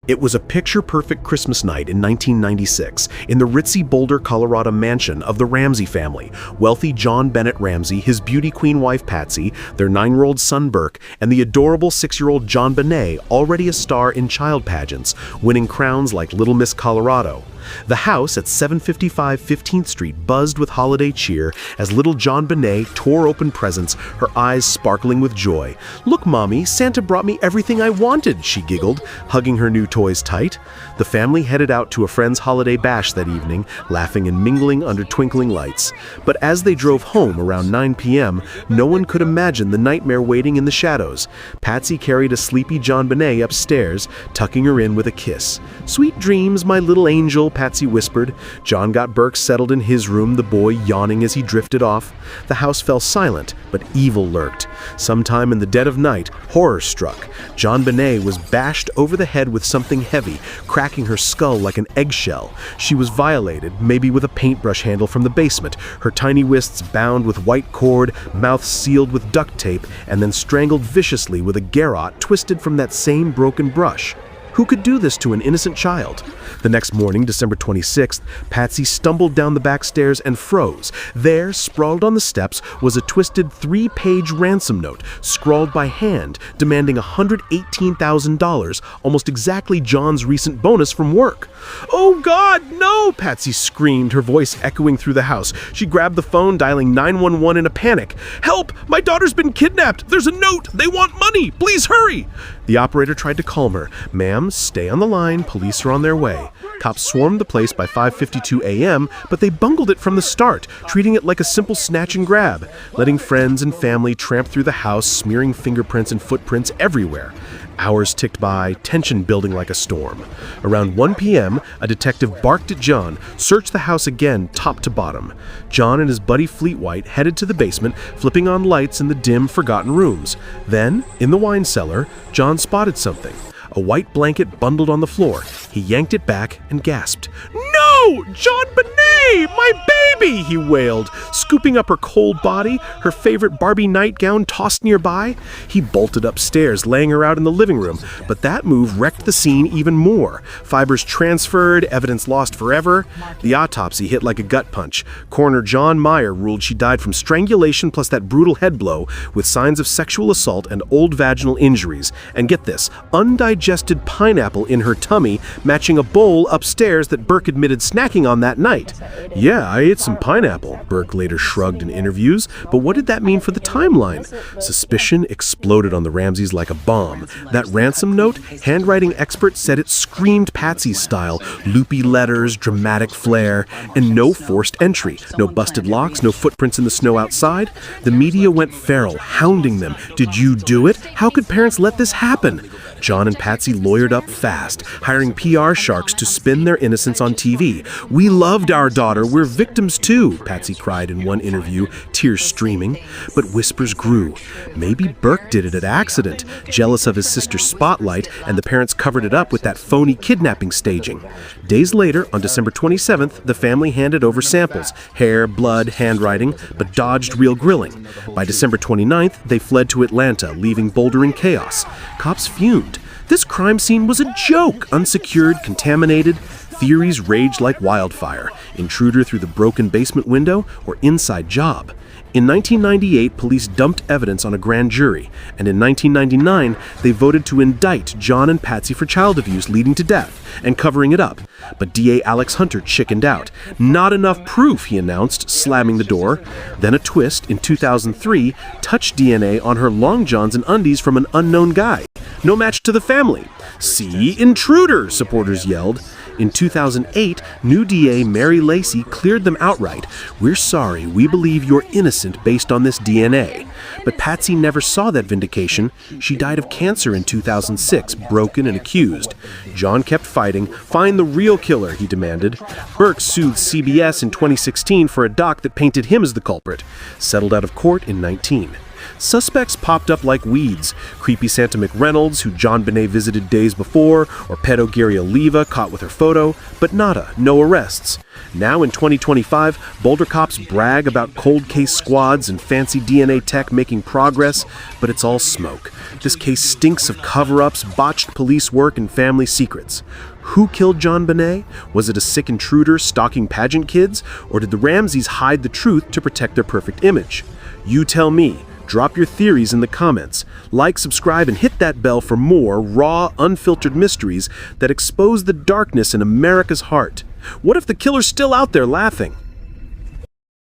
It was a picture-perfect Christmas night in 1996 in the ritzy Boulder, Colorado mansion of the Ramsey family. Wealthy JonBenét Ramsey, his beauty queen wife Patsy, their 9-year-old son Burke, and the adorable 6-year-old JonBenét, already a star in child pageants, winning crowns like Little Miss Colorado. The house at 755 15th Street buzzed with holiday cheer as little JonBenét tore open presents, her eyes sparkling with joy. "Look, Mommy, Santa brought me everything I wanted," she giggled, hugging her new toys tight. The family headed out to a friend's holiday bash that evening, laughing and mingling under twinkling lights. But as they drove home around 9 p.m., no one could imagine the nightmare waiting in the shadows. Patsy carried a sleepy JonBenét upstairs, tucking her in with a kiss. "Sweet dreams, my little angel," Patsy whispered. John got Burke settled in his room, the boy yawning as he drifted off. The house fell silent, but evil lurked. Sometime in the dead of night, horror struck. JonBenét was bashed over the head with something heavy, cracking her skull like an eggshell. She was violated, maybe with a paintbrush handle from the basement, her tiny wrists bound with white cord, mouth sealed with duct tape, and then strangled viciously with a garrote twisted from that same broken brush. Who could do this to an innocent child? The next morning, December 26th, Patsy stumbled down the back stairs and froze. There, sprawled on the steps, was a twisted 3-page ransom note, scrawled by hand, demanding $118,000, almost exactly John's recent bonus from work. "Oh God, no!" Patsy screamed, her voice echoing through the house. She grabbed the phone, dialing 911 in a panic. "Help! My daughter's been kidnapped! There's a note! They want money! Please hurry!" The operator tried to calm her. "Ma'am, stay on the line. Police are on their way." Cops swarmed the place by 5:52 a.m., but they bungled it from the start, treating it like a simple snatch and grab, letting friends and family tramp through the house, smearing fingerprints and footprints everywhere. Hours ticked by, tension building like a storm. Around 1 p.m., a detective barked at John, searched the house again top to bottom. John and his buddy Fleetwhite headed to the basement, flipping on lights in the dim, forgotten rooms. Then, in the wine cellar, John spotted something. A white blanket bundled on the floor. He yanked it back and gasped. "No! JonBenét! My baby!" he wailed, scooping up her cold body, her favorite Barbie nightgown tossed nearby. He bolted upstairs, laying her out in the living room, but that move wrecked the scene even more. Fibers transferred, evidence lost forever. The autopsy hit like a gut punch. Coroner John Meyer ruled she died from strangulation plus that brutal head blow, with signs of sexual assault and old vaginal injuries. And get this, undigested pineapple in her tummy, matching a bowl upstairs that Burke admitted snacking on that night. "Yeah, I ate some pineapple," Burke later shrugged in interviews, but what did that mean for the timeline? Suspicion exploded on the Ramseys like a bomb. That ransom note, handwriting experts said it screamed Patsy style, loopy letters, dramatic flair, and no forced entry. No busted locks, no footprints in the snow outside. The media went feral, hounding them. "Did you do it? How could parents let this happen?" John and Patsy lawyered up fast, hiring PR sharks to spin their innocence on TV. "We loved our daughter, we're victims too," Patsy cried in one interview, tears streaming. But whispers grew. Maybe Burke did it at accident, jealous of his sister's spotlight, and the parents covered it up with that phony kidnapping staging. Days later, on December 27th, the family handed over samples, hair, blood, handwriting, but dodged real grilling. By December 29th, they fled to Atlanta, leaving Boulder in chaos. Cops fumed. This crime scene was a joke, unsecured, contaminated. Theories raged like wildfire. Intruder through the broken basement window or inside job. In 1998, police dumped evidence on a grand jury, and in 1999, they voted to indict John and Patsy for child abuse leading to death and covering it up. But DA Alex Hunter chickened out. "Not enough proof," he announced, slamming the door. Then a twist. In 2003, touch DNA on her long johns and undies from an unknown guy. No match to the family. "See, intruder," supporters yelled. In 2008, new DA Mary Lacey cleared them outright. "We're sorry, we believe you're innocent based on this DNA." But Patsy never saw that vindication. She died of cancer in 2006, broken and accused. John kept fighting. "Find the real killer," he demanded. Burke sued CBS in 2016 for a doc that painted him as the culprit. Settled out of court in 19. Suspects popped up like weeds. Creepy Santa McReynolds, who JonBenét visited days before, or pedo Gary Oliva caught with her photo, but nada, no arrests. Now in 2025, Boulder cops brag about cold case squads and fancy DNA tech making progress, but it's all smoke. This case stinks of cover-ups, botched police work, and family secrets. Who killed JonBenét? Was it a sick intruder stalking pageant kids? Or did the Ramseys hide the truth to protect their perfect image? You tell me. Drop your theories in the comments. Like, subscribe, and hit that bell for more raw, unfiltered mysteries that expose the darkness in America's heart. What if the killer's still out there laughing?